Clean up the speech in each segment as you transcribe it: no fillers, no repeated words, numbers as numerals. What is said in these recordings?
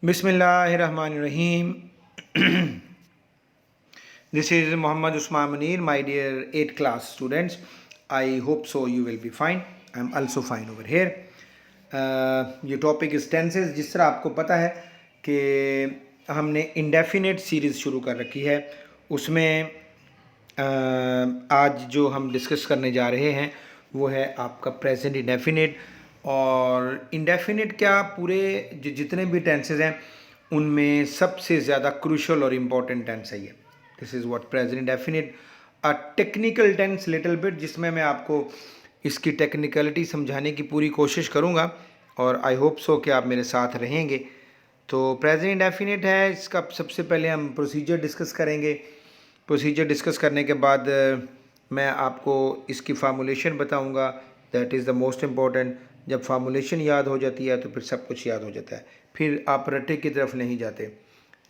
Bismillahirrahmanirrahim. This is Muhammad Usman Munir, my dear 8th class students. I hope so you will be fine. I'm also fine over here. ये topic इस tenses, जिस तरह आपको पता है कि हमने इंडेफिनेट सीरीज़ शुरू कर रखी है, उसमें आज जो हम डिस्कस करने जा रहे हैं वो है आपका प्रेजेंट इंडेफिनेट। और इंडेफिनेट क्या, पूरे जितने भी टेंसेस हैं उनमें सबसे ज़्यादा क्रूशल और इम्पॉर्टेंट टेंस है ये। This is what present indefinite, a technical tense little bit, जिसमें मैं आपको इसकी टेक्निकलिटी समझाने की पूरी कोशिश करूँगा और आई होप सो कि आप मेरे साथ रहेंगे। तो प्रेजेंट इंडेफिनेट है, इसका सबसे पहले हम प्रोसीजर डिस्कस करेंगे। प्रोसीजर डिस्कस करने के बाद मैं आपको इसकी फार्मूलेशन बताऊंगा, that is the most important. जब फार्मूलेशन याद हो जाती है तो फिर सब कुछ याद हो जाता है, फिर आप रट्टे की तरफ नहीं जाते।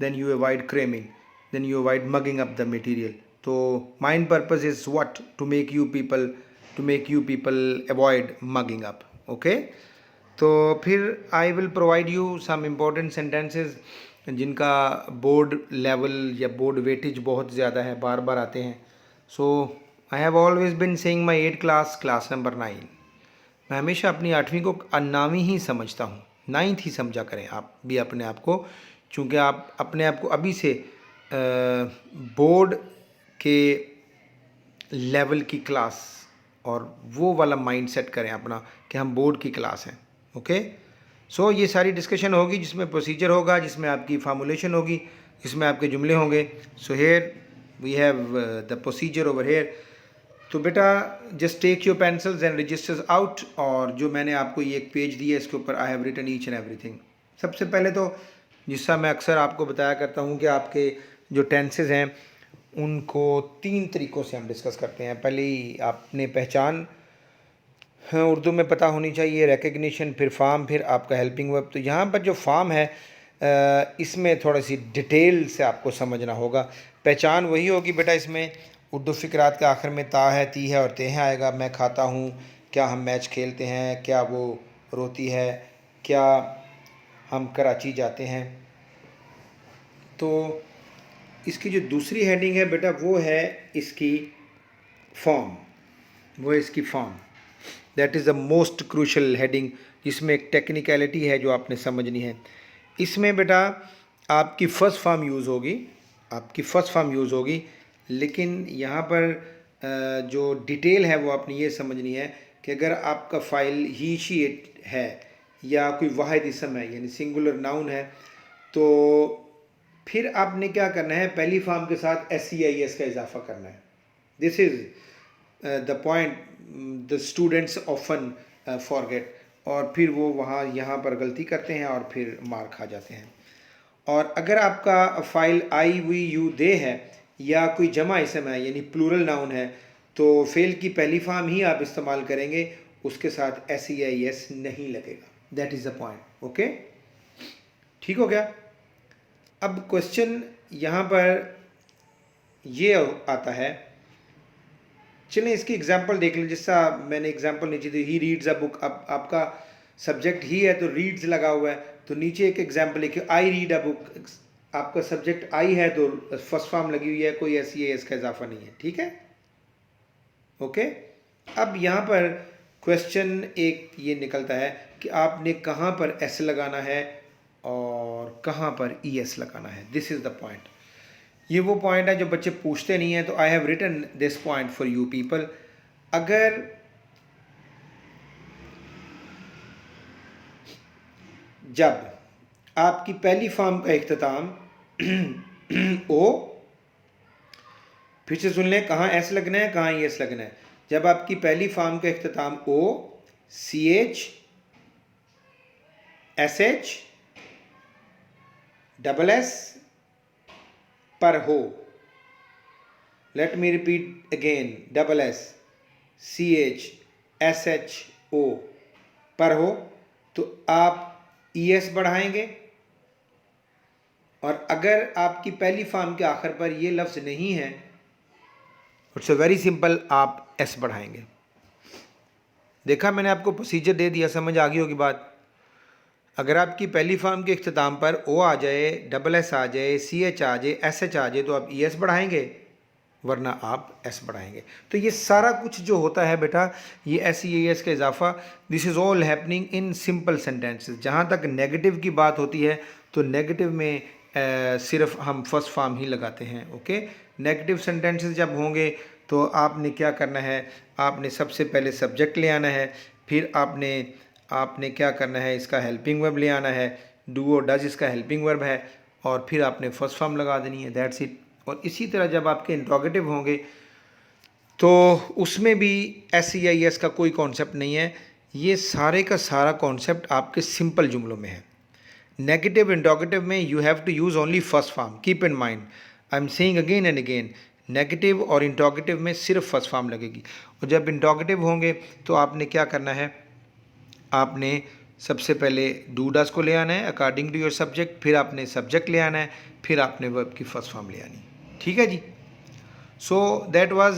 Then you avoid cramming, then you avoid mugging up the material. तो main purpose is what, to make you people avoid mugging up. Okay, तो फिर I will provide you some important sentences जिनका बोर्ड लेवल या board weightage बहुत ज़्यादा है, बार बार आते हैं। So I have always been saying my 8th class number 9। मैं हमेशा अपनी 8वीं को 9वीं ही समझता हूँ, 9th ही समझा करें आप भी अपने आप को, चूँकि आप अपने आप को अभी से बोर्ड के लेवल की क्लास और वो वाला माइंड सेट करें अपना कि हम बोर्ड की क्लास हैं। ओके, सो ये सारी डिस्कशन होगी, जिसमें प्रोसीजर होगा, जिसमें आपकी फार्मूलेशन होगी, जिसमें आपके जुमले होंगे। So here we have the procedure over here. तो बेटा just take your pencils and registers out, और जो मैंने आपको ये एक पेज दिया है इसके ऊपर I have written each and everything. सबसे पहले तो जिसका मैं अक्सर आपको बताया करता हूँ कि आपके जो टेंसेस हैं उनको 3 तरीक़ों से हम डिस्कस करते हैं। पहले ही आपने पहचान उर्दू में पता होनी चाहिए, रिकग्निशन, फिर फार्म, फिर आपका हेल्पिंग वर्ब। तो यहाँ पर जो फार्म है इसमें थोड़ी सी डिटेल से आपको समझना होगा। पहचान वही होगी बेटा, इसमें उर्दू फ़िक्रात के आखिर में ता है, ती है और ते हैं आएगा। मैं खाता हूँ, क्या हम मैच खेलते हैं, क्या वो रोती है, क्या हम कराची जाते हैं। तो इसकी जो दूसरी हेडिंग है बेटा वो है इसकी फॉर्म, वो है इसकी form. That is the most crucial heading, जिसमें एक टेक्निकलिटी है जो आपने समझनी है। इसमें बेटा आपकी फ़र्स्ट फॉर्म यूज़ होगी, लेकिन यहाँ पर जो डिटेल है वो आपने ये समझनी है कि अगर आपका फ़ाइल ही शी इट है या कोई वाहिद इसम है यानी सिंगुलर नाउन है, तो फिर आपने क्या करना है, पहली फॉर्म के साथ SEIS का इजाफा करना है। This is the point the students often forget, और फिर वो यहाँ पर गलती करते हैं और फिर मार खा जाते हैं। और अगर आपका फ़ाइल आई वी यू दे है या कोई जमा इसम है यानी प्लूरल नाउन है, तो फेल की पहली फॉर्म ही आप इस्तेमाल करेंगे, उसके साथ SEIS नहीं लगेगा। That is the point. Okay, ठीक हो गया। अब क्वेश्चन यहाँ पर ये आता है, चलें इसकी एग्जांपल देख लें। जिसका मैंने एग्जांपल नीचे दी, ही रीड्स अ बुक। अब आपका सब्जेक्ट ही है तो रीड्स लगा हुआ है, तो नीचे एक एग्जांपल लिखिए, आई रीड अ बुक। आपका सब्जेक्ट आई है तो फर्स्ट फॉर्म लगी हुई है, कोई SEIS का इजाफा नहीं है। ठीक है, ओके। अब यहाँ पर क्वेश्चन एक ये निकलता है कि आपने कहाँ पर S लगाना है और कहाँ पर ES लगाना है। This is the point. ये वो पॉइंट है जो बच्चे पूछते नहीं हैं, तो I have written this point for you people. अगर जब आपकी पहली फॉर्म का इख्तिताम ओ, फिर से सुन लें, कहाँ S लगना है, कहाँ ES लगना है। जब आपकी पहली फॉर्म का इख्तिताम O, CH, SH, double S पर हो, let me repeat again, double S, CH, SHO पर हो, तो आप ES बढ़ाएंगे। और अगर आपकी पहली फॉर्म के आखिर पर ये लफ्ज़ नहीं है, इट्स वेरी सिंपल, आप S बढ़ाएंगे। देखा, मैंने आपको प्रोसीजर दे दिया, समझ आ गई होगी बात। अगर आपकी पहली फॉर्म के इख्तिताम पर ओ आ जाए, डबल एस आ जाए, सी एच आ जाए, एस एच आ जाए तो आप ई एस बढ़ाएंगे, वरना आप एस बढ़ाएंगे। तो ये सारा कुछ जो होता है बेटा, ये एस ई एस का इजाफा, this is all happening in simple sentences. जहाँ तक नेगेटिव की बात होती है तो नेगेटिव में सिर्फ हम फर्स्ट फॉर्म ही लगाते हैं। ओके, नेगेटिव सेंटेंसेस जब होंगे तो आपने क्या करना है, आपने सबसे पहले सब्जेक्ट ले आना है, फिर आपने क्या करना है, इसका हेल्पिंग वर्ब ले आना है, डू और डज इसका हेल्पिंग वर्ब है, और फिर आपने फर्स्ट फॉर्म लगा देनी है, दैट्स इट। और इसी तरह जब आपके इंट्रोगेटिव होंगे तो उसमें भी एस ई आई एस का कोई कॉन्सेप्ट नहीं है, ये सारे का सारा कॉन्सेप्ट आपके सिंपल जुमलों में है। नेगेटिव इंट्रोगेटिव में you have to use only first form, keep in mind, I am saying again and again, negative और इंट्रोगेटिव में सिर्फ फर्स्ट फॉर्म लगेगी। और जब इंट्रोगेटिव होंगे तो आपने क्या करना है, आपने सबसे पहले डू डज को ले आना है अकॉर्डिंग टू योर सब्जेक्ट, फिर आपने सब्जेक्ट ले आना है, फिर आपने वर्ब की फर्स्ट फॉर्म ले आनी। ठीक है जी। So that was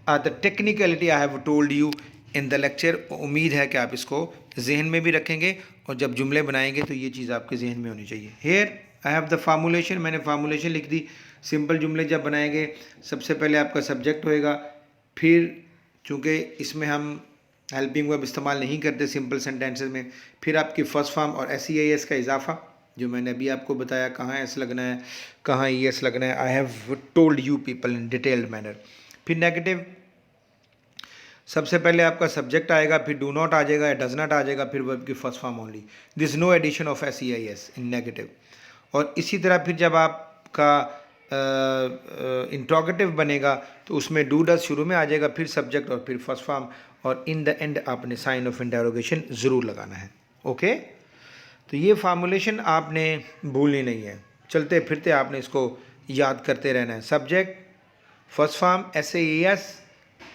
the technicality I have told you in the lecture. उम्मीद है कि आप इसको जहन में भी रखेंगे और जब जुमले बनाएंगे तो ये चीज़ आपके जहन में होनी चाहिए। Hair I have the formulation, मैंने फार्मूलेशन लिख दी। सिंपल जुमले जब बनाएंगे सबसे पहले आपका सब्जेक्ट होएगा, फिर चूँकि इसमें हम हेल्पिंग वर्ब इस्तेमाल नहीं करते सिंपल सेंटेंसेस में, फिर आपकी फर्स्ट फॉर्म और एस ई आई एस का इजाफा जो मैंने अभी आपको बताया, कहाँ एस लगना है कहाँ ई एस लगना है, आई have told you people in detailed manner. फिर नेगेटिव, सबसे पहले आपका सब्जेक्ट आएगा, फिर डू नॉट आ जाएगा या डज नॉट आ जाएगा, फिर वर्ब की first form only, this no addition of S E I S in negative. और इसी तरह फिर जब आपका इंट्रोगेटिव बनेगा तो उसमें डू डज शुरू में आ जाएगा, फिर सब्जेक्ट और फिर फर्स्ट फॉर्म, और इन द एंड आपने साइन ऑफ इंटरोगेशन ज़रूर लगाना है। ओके, तो ये फार्मूलेशन आपने भूलनी नहीं है, चलते फिरते आपने इसको याद करते रहना है। Subject, first form, S A S,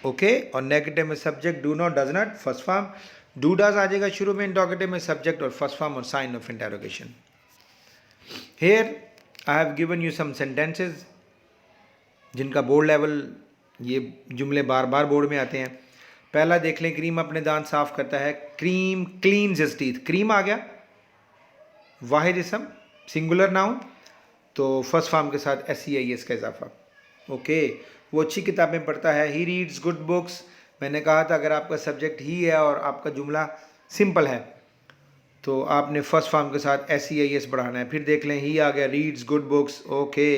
okay, और नेगेटिव में subject do not, does not, first form, do does आ जाएगा शुरू में, इंट्रोगेटिव में सब्जेक्ट और फर्स्ट फॉर्म और sign of interrogation. Here I have given you some sentences जिनका बोर्ड लेवल, ये जुमले बार बार बोर्ड में आते हैं। पहला देख लें, क्रीम अपने दांत साफ करता है, cream cleans his teeth, cream आ गया, वाहिद इसम, सिंगुलर नाउन, तो फर्स्ट फॉर्म के साथ एस सी आई एस का इजाफा। ओके, वो अच्छी किताबें पढ़ता है, ही रीड्स गुड बुक्स, मैंने कहा था अगर आपका सब्जेक्ट ही है और आपका जुमला सिंपल है तो आपने फर्स्ट फॉर्म के साथ एस सी आई एस बढ़ाना है। फिर देख लें, ही आ गया, रीड्स गुड बुक्स, ओके।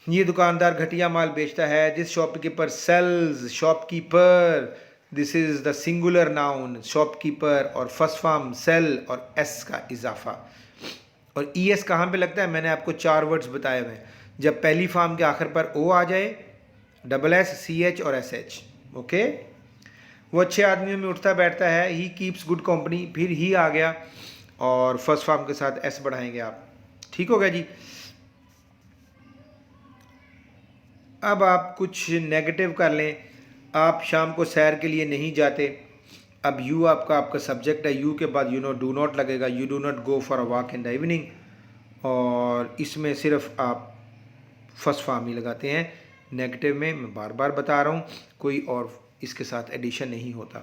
ये दुकानदार घटिया माल बेचता है, this shopkeeper sells, shopkeeper, this is the singular noun shopkeeper, और फर्स्ट फॉर्म सेल और एस का इजाफा। और ई एस कहाँ पे लगता है, मैंने आपको 4 वर्ड्स बताए हुए हैं। जब पहली फॉर्म के आखिर पर ओ आ जाए, डबल एस, सी एच और एस एच। ओके, वो अच्छे आदमियों में उठता बैठता है, ही कीप्स गुड कंपनी, फिर ही आ गया और फर्स्ट फॉर्म के साथ एस बढ़ाएंगे आप। ठीक हो गया जी। अब आप कुछ नेगेटिव कर लें, आप शाम को सैर के लिए नहीं जाते, अब यू आपका सब्जेक्ट है, यू के बाद यू नो डू नॉट लगेगा, you do not go for a walk in the evening, और इसमें सिर्फ आप फर्स्ट फॉर्म ही लगाते हैं। नेगेटिव में मैं बार बार बता रहा हूँ, कोई और इसके साथ एडिशन नहीं होता।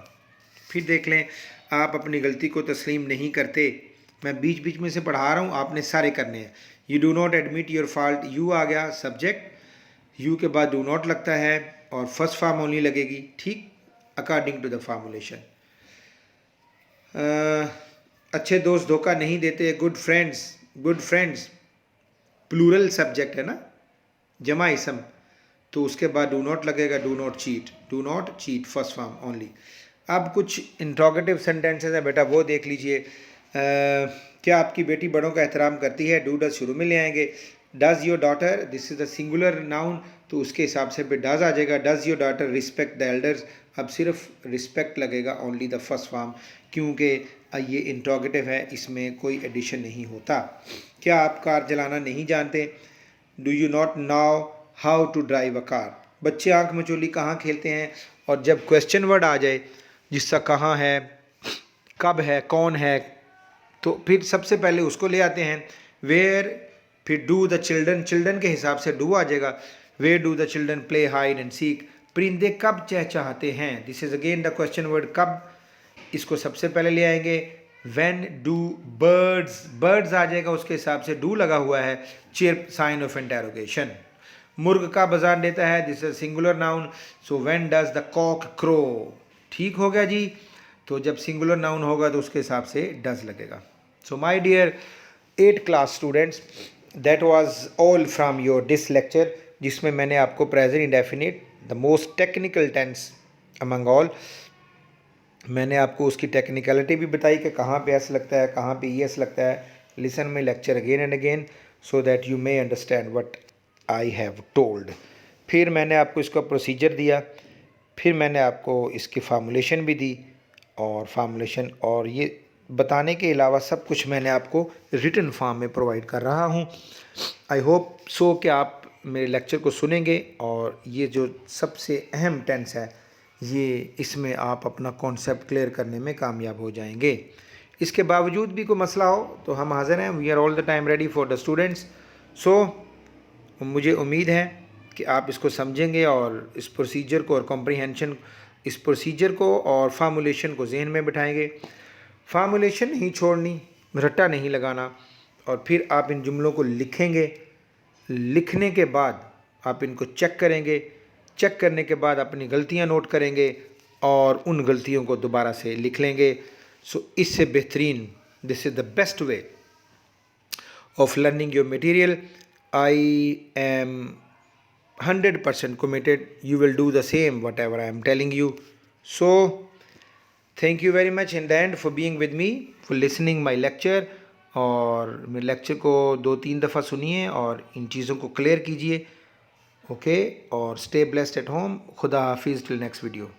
फिर देख लें, आप अपनी गलती को तस्लीम नहीं करते, मैं बीच बीच में से पढ़ा रहा हूँ, आपने सारे करने हैं। You do not admit your fault, you आ गया सब्जेक्ट, यू के बाद डू नॉट लगता है और फर्स्ट फॉर्म ओनली लगेगी, ठीक, अकॉर्डिंग टू द फार्मूलेशन। अच्छे दोस्त धोखा नहीं देते, गुड फ्रेंड्स प्लूरल सब्जेक्ट है ना, जमा इसम, तो उसके बाद डू नॉट लगेगा, do not cheat, first form only. अब कुछ इंट्रोगेटिव सेंटेंसेस है बेटा, वो देख लीजिए। क्या आपकी बेटी बड़ों का एहतराम करती है, डू डज शुरू में ले आएंगे। Does your daughter, this is the singular noun, तो उसके हिसाब से फिर डज आ जाएगा। Does your daughter respect the elders, अब सिर्फ रिस्पेक्ट लगेगा, ओनली द फर्स्ट फॉर्म, क्योंकि ये इंट्रोगेटिव है, इसमें कोई एडिशन नहीं होता। क्या आप कार चलाना नहीं जानते, do you not know how to drive a car. बच्चे आंख मचोली कहाँ खेलते हैं, और जब क्वेश्चन वर्ड आ जाए जिसका कहाँ है, कब है, कौन है, तो फिर सबसे पहले उसको ले आते हैं। वेयर, फिर डू द चिल्ड्रन के हिसाब से डू आ जाएगा। Where do the children play hide and seek, परिंदे कब चहचहाते हैं, this is again the question word कब, इसको सबसे पहले ले आएंगे। व्हेन डू बर्ड्स, बर्ड्स आ जाएगा, उसके हिसाब से डू लगा हुआ है, चिर्प साइन ऑफ इंटेरोगेशन। मुर्ग का बाजार देता है, this is singular noun, so when does the cock crow. ठीक हो गया जी। तो जब सिंगुलर नाउन होगा तो उसके हिसाब से डज लगेगा। So my dear 8th class students, that was all from your this lecture, जिसमें मैंने आपको present indefinite, the most technical tense among all, मैंने आपको उसकी टेक्निकलिटी भी बताई कि कहाँ पे एस लगता है, कहाँ पे एस लगता है। Listen my lecture again and again so that you may understand what I have told. फिर मैंने आपको इसका प्रोसीजर दिया, फिर मैंने आपको इसकी फार्मूलेशन भी दी, और फार्मूलेशन और ये बताने के अलावा सब कुछ मैंने आपको रिटन फॉर्म में प्रोवाइड कर रहा हूँ। आई होप सो कि आप मेरे लेक्चर को सुनेंगे, और ये जो सबसे अहम टेंस है, ये इसमें आप अपना कॉन्सेप्ट क्लियर करने में कामयाब हो जाएंगे। इसके बावजूद भी कोई मसला हो तो हम हाज़िर हैं, we are all the time ready for the students. So मुझे उम्मीद है कि आप इसको समझेंगे और इस प्रोसीजर को और कॉम्प्रीहेंशन, इस प्रोसीजर को और फार्मूलेशन को जहन में बिठाएंगे। फार्मूलेशन नहीं छोड़नी, रट्टा नहीं लगाना, और फिर आप इन जुमलों को लिखेंगे। लिखने के बाद आप इनको चेक करेंगे, चेक करने के बाद अपनी गलतियां नोट करेंगे और उन गलतियों को दोबारा से लिख लेंगे। सो इससे बेहतरीन, this is the best way of learning your material. I am 100% committed. You will do the same whatever I am telling you. So thank you very much in the end for being with me, for listening my lecture. और मेरे lecture को 2-3 दफ़ा सुनिए और इन चीज़ों को clear कीजिए। Okay, और स्टे ब्लेस्ड एट होम। खुदा हाफिज़, टिल नेक्स्ट वीडियो।